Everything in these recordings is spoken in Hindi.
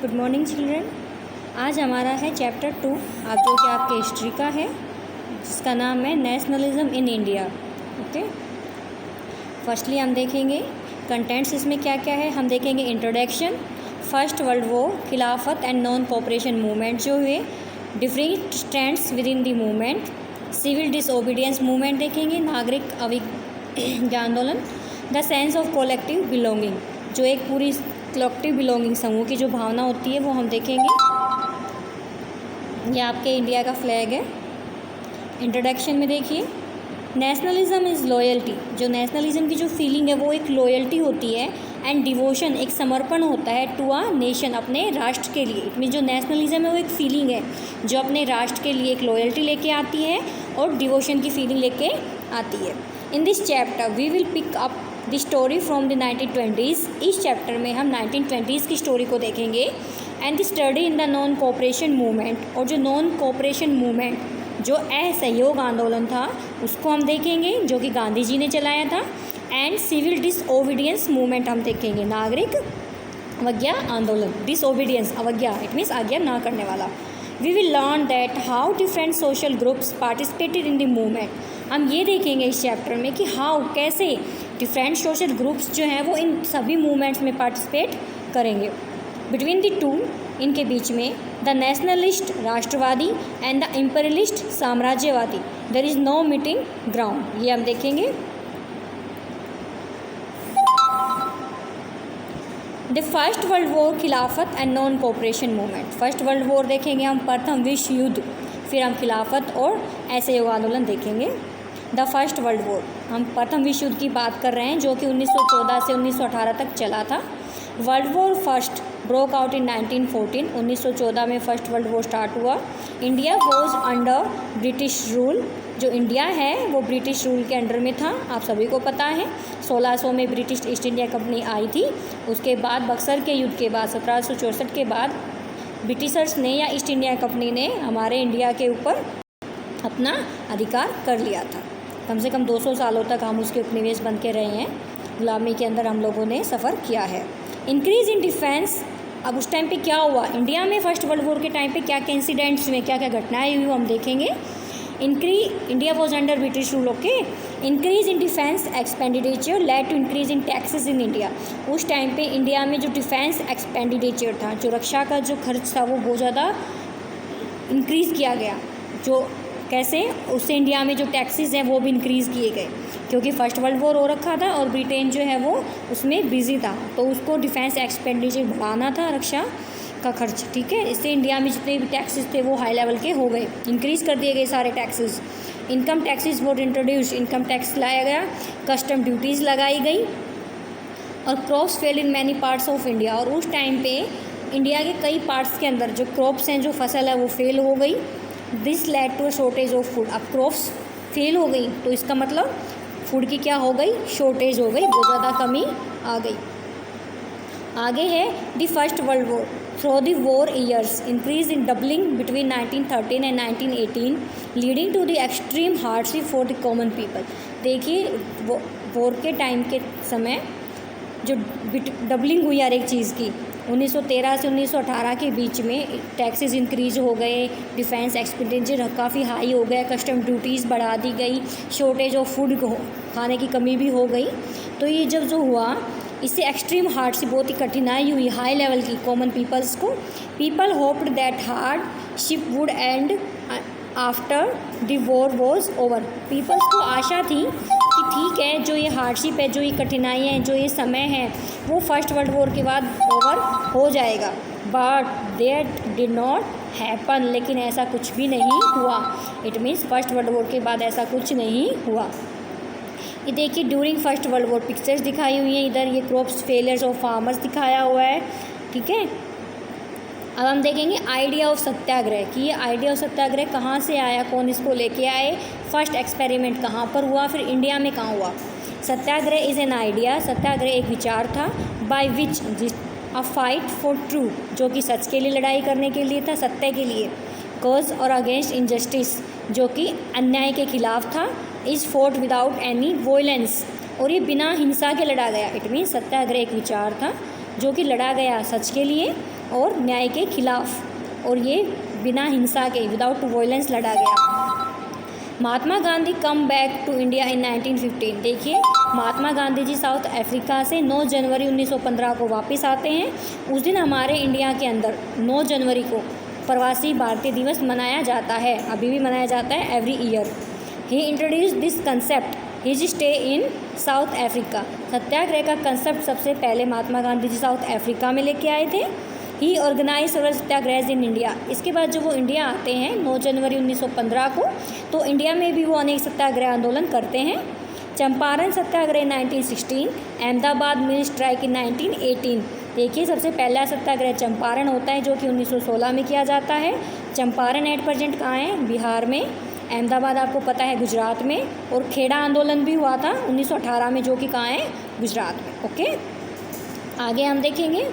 Good morning children. आज हमारा है चैप्टर 2 आप जो कि आपके हिस्ट्री का है, जिसका नाम है nationalism in India. Okay, firstly हम देखेंगे कंटेंट्स इसमें क्या क्या है। हम देखेंगे introduction, first world war, Khilafat and non cooperation movement जो हुए, different stands within the movement, civil disobedience movement देखेंगे, नागरिक अविज्ञा आंदोलन, the sense of collective belonging जो एक पूरी कलेक्टिव बिलोंगिंग समूह की जो भावना होती है वो हम देखेंगे। ये आपके इंडिया का फ्लैग है। इंट्रोडक्शन में देखिए, नेशनलिज्म इज़ लॉयल्टी, जो नेशनलिज्म की जो फीलिंग है वो एक लॉयल्टी होती है, एंड डिवोशन एक समर्पण होता है टू अ नेशन, अपने राष्ट्र के लिए। इट मीन जो नेशनलिज्म है वो एक फीलिंग है जो अपने राष्ट्र के लिए एक लॉयल्टी लेके आती है और डिवोशन की फीलिंग लेके आती है। In this chapter we will pick up the story from the 1920s। इस चैप्टर में हम 1920s की स्टोरी को देखेंगे, and the study in the non cooperation movement, और जो नॉन कोऑपरेशन मूवमेंट जो असहयोग आंदोलन था उसको हम देखेंगे जो कि गांधी जी ने चलाया था, एंड सिविल डिसओबीडियंस मूवमेंट हम देखेंगे, नागरिक अवज्ञा आंदोलन। डिसओबीडियंस, अवज्ञा, इट मीन्स आज्ञा ना करने वाला। We will learn that how different social groups participated in the movement. हम ये देखेंगे इस चैप्टर में कि हाउ, कैसे डिफरेंट सोशल ग्रुप्स जो हैं वो इन सभी मूवमेंट्स में पार्टिसिपेट करेंगे। बिटवीन द टू, इनके बीच में, द नेशनलिस्ट राष्ट्रवादी एंड द इम्पेरियलिस्ट साम्राज्यवादी, there is no meeting ground, ये हम देखेंगे। The first world war, Khilafat and non cooperation movement. First world war देखेंगे हम, प्रथम विश्व युद्ध, फिर हम खिलाफत और असहयोग आंदोलन देखेंगे। द फर्स्ट वर्ल्ड वॉर, हम प्रथम विश्व युद्ध की बात कर रहे हैं जो कि 1914 से 1918 तक चला था। World war first broke out in 1914, 1914 में फर्स्ट वर्ल्ड वॉर स्टार्ट हुआ। India was under British rule, जो इंडिया है वो ब्रिटिश रूल के अंडर में था, आप सभी को पता है। 1600 में ब्रिटिश ईस्ट इंडिया कंपनी आई थी। उसके बाद बक्सर के युद्ध के बाद 1764 के बाद ब्रिटिशर्स ने या ईस्ट इंडिया कंपनी ने हमारे इंडिया के ऊपर अपना अधिकार कर लिया था। कम से कम 200 सालों तक हम उसके उपनिवेश बन के रहे हैं, गुलामी के अंदर हम लोगों ने सफ़र किया है। इंक्रीज़ इन डिफेंस, अब उस टाइम पे क्या हुआ इंडिया में फर्स्ट वर्ल्ड वॉर के टाइम पे, क्या क्या इंसिडेंट्स हुए, क्या क्या घटनाएं हुई, हम देखेंगे। India was under British rule, okay. Increase in defence expenditure led to increase in taxes in India. उस टाइम पे इंडिया में जो डिफेंस एक्सपेंडिचर था, जो रक्षा का जो खर्च था वो बहुत ज़्यादा इंक्रीज़ किया गया। जो कैसे, उससे इंडिया में जो टैक्सेस हैं वो भी इंक्रीज़ किए गए, क्योंकि फर्स्ट वर्ल्ड वॉर हो रखा था और ब्रिटेन जो है वो उसमें बिजी था, तो उसको डिफेंस एक्सपेंडिचर बढ़ाना था, रक्षा का खर्च, ठीक है। इससे इंडिया में जितने भी टैक्सेस थे वो हाई लेवल के हो गए, इंक्रीज़ कर दिए गए सारे taxes. Income taxes war introduce, income tax लाया गया, कस्टम ड्यूटीज़ लगाई गई, और crops fail in many parts of India. और उस टाइम पे इंडिया के कई पार्ट्स के अंदर जो क्रॉप्स हैं, जो फसल है वो फेल हो गई। This led to a shortage of food. अब क्रॉप्स फेल हो गई तो इसका मतलब फूड की क्या हो गई, शॉर्टेज हो गई, बहुत ज़्यादा कमी आ गई। आगे है the first world war, through the war years increase in doubling between 1913 and 1918 leading to the extreme hardship for the common people. देखिए वॉर के टाइम के समय जो डबलिंग हुई हर एक चीज़ की, 1913 से 1918 के बीच में टैक्सेस इंक्रीज हो गए, डिफेंस एक्सपेंडिचर काफ़ी हाई हो गया, कस्टम ड्यूटीज़ बढ़ा दी गई, शॉर्टेज ऑफ फूड, खाने की कमी भी हो गई। तो ये जब जो हुआ, इससे एक्सट्रीम हार्ड से बहुत ही कठिनाई हुई हाई लेवल की कॉमन पीपल्स को। People hoped that hardship would end after the war was over. Peoples को आशा थी कि ठीक है, जो ये हार्डशिप है, जो ये कठिनाई है, जो ये समय है, वो फर्स्ट वर्ल्ड वॉर के बाद ओवर हो जाएगा। But that did not happen, लेकिन ऐसा कुछ भी नहीं हुआ। It means first world war के बाद ऐसा कुछ नहीं हुआ। ये देखिए during first world war pictures दिखाई हुई हैं, इधर ये क्रॉप्स फेलियर्स ऑफ फार्मर्स दिखाया हुआ है, ठीक है। अब हम देखेंगे आइडिया ऑफ सत्याग्रह कि ये आइडिया ऑफ सत्याग्रह कहाँ से आया, कौन इसको लेके आए, फर्स्ट एक्सपेरिमेंट कहाँ पर हुआ, फिर इंडिया में कहाँ हुआ। सत्याग्रह इज़ एन आइडिया, सत्याग्रह एक विचार था, by which a fight for truth, जो कि सच के लिए लड़ाई करने के लिए था, सत्य के लिए, कॉज और अगेंस्ट इनजस्टिस, जो कि अन्याय के खिलाफ था, is fought without any violence, और ये बिना हिंसा के लड़ा गया। इट मीन्स सत्याग्रह एक विचार था जो कि लड़ा गया सच के लिए और न्याय के खिलाफ, और ये बिना हिंसा के, विदाउट वायलेंस लड़ा गया। Mahatma Gandhi come back to India in 1915। देखिए, महात्मा गांधी जी साउथ अफ्रीका से 9 जनवरी 1915 को वापस आते हैं। उस दिन हमारे इंडिया के अंदर 9 जनवरी को प्रवासी भारतीय दिवस मनाया जाता है, अभी भी मनाया जाता है every year. He introduce this concept his stay in South Africa. Satyagraha का कंसेप्ट सबसे पहले महात्मा गांधी जी साउथ अफ्रीका में लेके आए थे। He organise several satyagraha in India. इसके बाद जब वो इंडिया आते हैं 9 जनवरी 1915 को, तो इंडिया में भी वो अनेक सत्याग्रह आंदोलन करते हैं। चंपारण सत्याग्रह 1916, अहमदाबाद मिल स्ट्राइक इन 1918। देखिए, सबसे पहला सत्याग्रह चंपारण होता है जो कि 1916 में किया जाता है। चंपारण एट प्रेजेंट कहाँ है? बिहार में। अहमदाबाद आपको पता है गुजरात में, और खेड़ा आंदोलन भी हुआ था 1918 में जो कि कहाँ है? गुजरात में। ओके, आगे हम देखेंगे,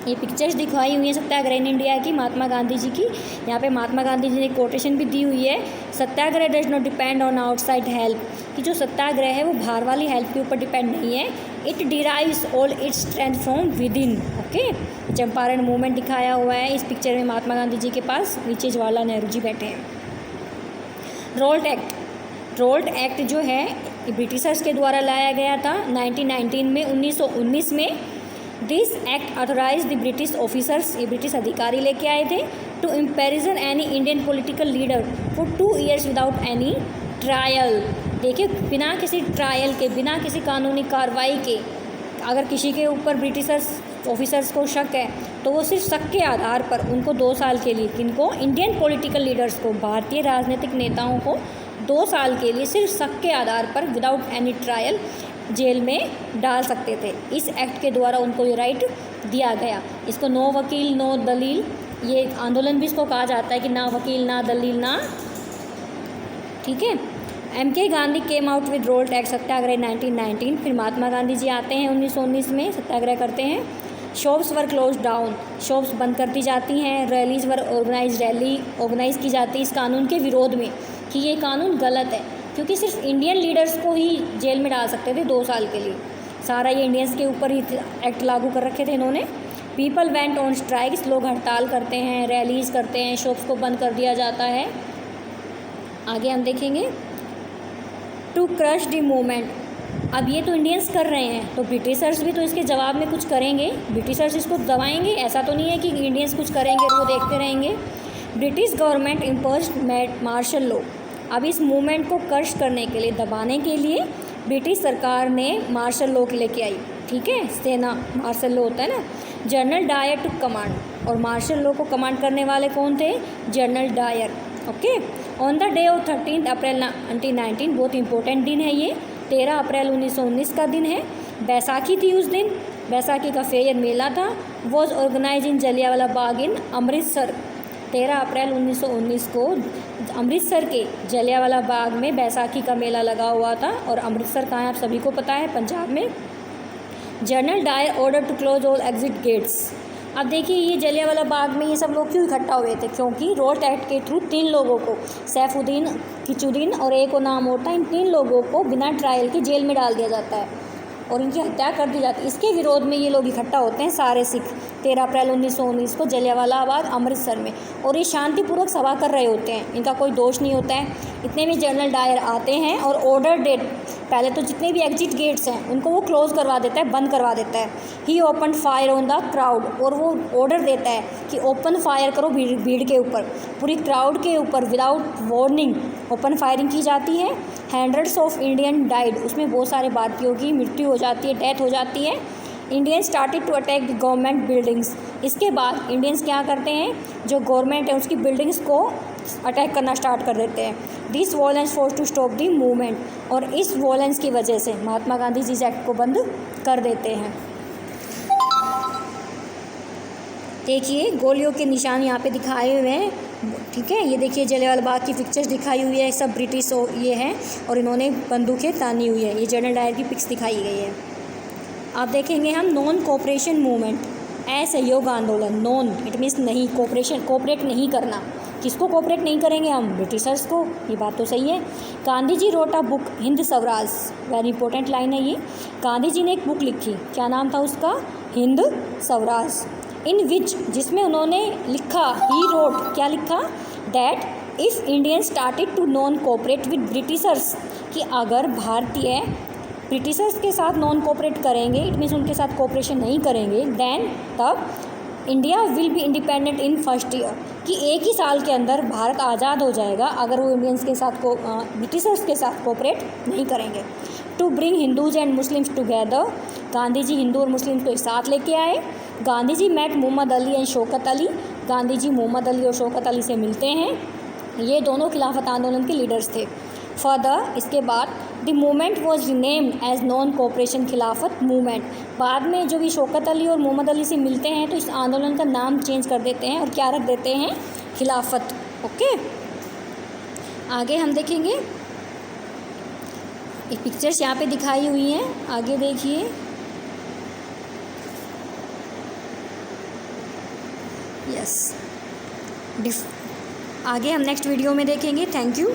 ये पिक्चर्स दिखाई हुई है सत्याग्रह इन इंडिया की, महात्मा गांधी जी की। यहाँ पे महात्मा गांधी जी ने कोटेशन भी दी हुई है, satyagraha does not depend on outside help, कि जो सत्याग्रह है वो बाहर वाली हेल्प के ऊपर डिपेंड नहीं है। It derives all its strength from with in. Okay, Champaran movement दिखाया हुआ है इस पिक्चर में। महात्मा गांधी जी के पास नीचे जवाहरलाल नेहरू जी बैठे हैं। रोल्ट एक्ट, रोल्ट एक्ट जो है ब्रिटिशर्स के द्वारा लाया गया था 1919 में, 1919 में। This act authorise the British officers, ये ब्रिटिश अधिकारी लेके आए थे, to imprison any Indian political leader for 2 years without any trial. देखिए, बिना किसी ट्रायल के, बिना किसी कानूनी कार्रवाई के, अगर किसी के ऊपर ब्रिटिशर्स ऑफिसर्स को शक है तो वो सिर्फ शक के आधार पर उनको 2 साल के लिए, किनको? इंडियन पॉलिटिकल लीडर्स को, भारतीय राजनीतिक नेताओं को 2 साल के लिए सिर्फ शक के आधार पर विदाउट एनी ट्रायल जेल में डाल सकते थे। इस एक्ट के द्वारा उनको ये राइट दिया गया। इसको नो वकील नो दलील, ये आंदोलन भी इसको कहा जाता है कि ना वकील ना दलील ना, ठीक है। MK Gandhi came out with Rowlatt act satyagraha 1919। फिर महात्मा गांधी जी आते हैं 1919 में, सत्याग्रह करते हैं। शॉप्स वर क्लोज डाउन, शॉप्स बंद कर दी जाती हैं। रैलीज वर ऑर्गेनाइज, रैली ऑर्गेनाइज की जाती है इस कानून के विरोध में कि ये कानून गलत है, क्योंकि सिर्फ इंडियन लीडर्स को ही जेल में डाल सकते थे 2 साल के लिए। सारा ये इंडियंस के ऊपर ही एक्ट लागू कर रखे थे इन्होंने। पीपल वेंट ऑन स्ट्राइक्स, लोग हड़ताल करते हैं, रैलीज करते हैं, शॉप्स को बंद कर दिया जाता है। आगे हम देखेंगे, टू क्रश द मूवमेंट। अब ये तो इंडियंस कर रहे हैं, तो ब्रिटिशर्स भी तो इसके जवाब में कुछ करेंगे। ब्रिटिशर्स इसको दबाएंगे, ऐसा तो नहीं है कि इंडियंस कुछ करेंगे और वो देखते रहेंगे। British government imposed martial law. अब इस मूवमेंट को क्रश करने के लिए, दबाने के लिए ब्रिटिश सरकार ने मार्शल लॉ लेके आई, ठीक है। सेना मार्शल लॉ होता है ना। जनरल डायर टू कमांड, और मार्शल लॉ को कमांड करने वाले कौन थे? General Dyer. Okay, on the day of 13 April 1919, बहुत इंपॉर्टेंट दिन है ये, 13 अप्रैल 1919 का दिन है। बैसाखी थी उस दिन, बैसाखी का फेयर मेला था। Was organise in Jallianwala Bagh in Amritsar. 13 April 1919 को अमृतसर के जलियांवाला बाग में बैसाखी का मेला लगा हुआ था। और अमृतसर कहाँ है आप सभी को पता है, पंजाब में। General Dyer order to close all exit gates. अब देखिए, ये जलियांवाला बाग में ये सब लोग क्यों इकट्ठा हुए थे? क्योंकि रोल्ट एक्ट के थ्रू 3 लोगों को, सैफुद्दीन, खिचुद्दीन और एक और नाम होता है, इन 3 लोगों को बिना ट्रायल के जेल में डाल दिया जाता है और इनकी हत्या कर दी जाती है। इसके विरोध में ये लोग इकट्ठा होते हैं, सारे सिख, 13 अप्रैल 1919 को जलियांवाला बाग अमृतसर में। और ये शांतिपूर्वक सभा कर रहे होते हैं, इनका कोई दोष नहीं होता है। इतने में जनरल डायर आते हैं और ऑर्डर डेट, पहले तो जितने भी एग्जिट गेट्स हैं उनको वो क्लोज़ करवा देता है, बंद करवा देता है। He open fire on the crowd, और वो ऑर्डर देता है कि ओपन फायर करो भीड़ के ऊपर, पूरी क्राउड के ऊपर विदाउट वार्निंग ओपन फायरिंग की जाती है। हंड्रेड्स ऑफ इंडियन डाइड, उसमें बहुत सारे भारतीयों की मृत्यु हो जाती है, डेथ हो जाती है। Indians started to attack the government buildings. इसके बाद इंडियंस क्या करते हैं, जो गवर्नमेंट है उसकी बिल्डिंग्स को अटैक करना स्टार्ट कर देते हैं। This violence force to stop the movement, और इस वॉयलेंस की वजह से महात्मा गांधी जी इस एक्ट को बंद कर देते हैं। देखिए, गोलियों के निशान यहाँ पे दिखाए हुए हैं, ठीक है। ये देखिए जलियांवाला बाग की पिक्चर्स दिखाई हुई है, सब ब्रिटिश ये हैं और इन्होंने बंदूकें तानी हुई है। ये जनरल डायर की पिक्स दिखाई गई है। आप देखेंगे हम नॉन कोऑपरेशन मूवमेंट, असहयोग आंदोलन। नॉन इट मीन्स नहीं, कोऑपरेशन कोऑपरेट नहीं करना। किसको कोऑपरेट नहीं करेंगे हम? ब्रिटिशर्स को। ये बात तो सही है। Gandhi ji wrote a book Hind Swaraj, very important line है ये। गांधी जी ने एक बुक लिखी, क्या नाम था उसका? हिंद स्वराज। इन विच, जिसमें उन्होंने लिखा, ही रोट, क्या लिखा, that if Indian started to non cooperate with Britishers, कि अगर भारतीय ब्रिटिशर्स के साथ नॉन कोऑपरेट करेंगे, इट मीन्स उनके साथ कोऑपरेशन नहीं करेंगे, देन तब India will be independent in first year, कि एक ही साल के अंदर भारत आज़ाद हो जाएगा अगर वो इंडियंस के साथ ब्रिटिशर्स के साथ कोऑपरेट नहीं करेंगे। To bring Hindus and Muslims together, Gandhi ji Hindu और मुस्लिम को एक साथ लेके आए। गांधी जी मेट मोहम्मद अली एंड शौकत अली, गांधी जी मोहम्मद अली और शौकत अली से मिलते हैं, ये दोनों खिलाफत आंदोलन के लीडर्स थे। फर्दर, इसके बाद the movement was renamed as non cooperation Khilafat movement, बाद में जो भी शौकत अली और मोहम्मद अली से मिलते हैं तो इस आंदोलन का नाम चेंज कर देते हैं और क्या रख देते हैं, खिलाफत। ओके, आगे हम देखेंगे, एक पिक्चर्स यहाँ पे दिखाई हुई हैं, आगे देखिए। यस, आगे हम नेक्स्ट वीडियो में देखेंगे। Thank you.